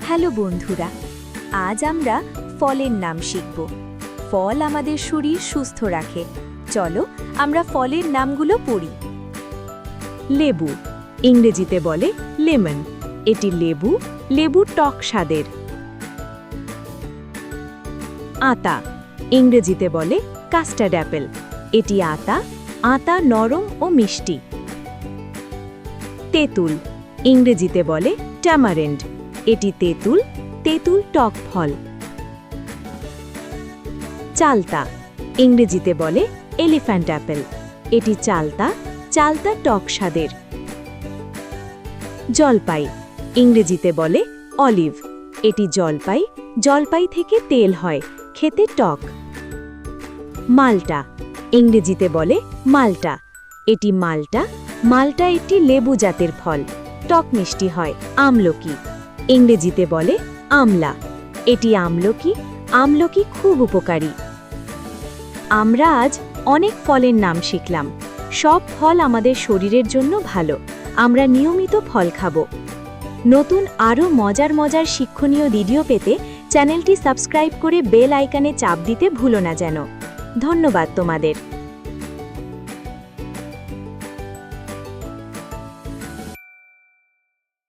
Hello বন্ধুরা, আজ আমরা ফলের নাম শিখব। ফল আমাদের শরীর সুস্থ রাখে। চলো আমরা ফলের নামগুলো পড়ি। লেবু, ইংরেজিতে বলে লেমন। এটি লেবু, লেবু টক স্বাদের। আতা, ইংরেজিতে বলে কাস্টার্ড অ্যাপেল। এটি আতা, আতা নরম ও মিষ্টি। তেঁতুল, ইংরেজিতে বলে ট্যামারেন্ড। এটি তেঁতুল, তেঁতুল টক ফল। চালতা, ইংরেজিতে বলে এলিফ্যান্ট অ্যাপেল। এটি চালতা, চালতা টক স্বাদের। জলপাই, ইংরেজিতে বলে অলিভ। এটি জলপাই, জলপাই থেকে তেল হয়, খেতে টক। মাল্টা, ইংরেজিতে বলে মাল্টা। এটি মাল্টা, মাল্টা একটি লেবু জাতের ফল, টক মিষ্টি হয়। আমলকি, ইংরেজিতে বলে আমলা। এটি আমলকি, আমলকি খুব উপকারী। আমরা আজ অনেক ফলের নাম শিখলাম। সব ফল আমাদের শরীরের জন্য ভালো। আমরা নিয়মিত ফল খাব। নতুন আরও মজার মজার শিক্ষণীয় ভিডিও পেতে চ্যানেলটি সাবস্ক্রাইব করে বেল আইকনে চাপ দিতে ভুলো না যেন। ধন্যবাদ তোমাদের।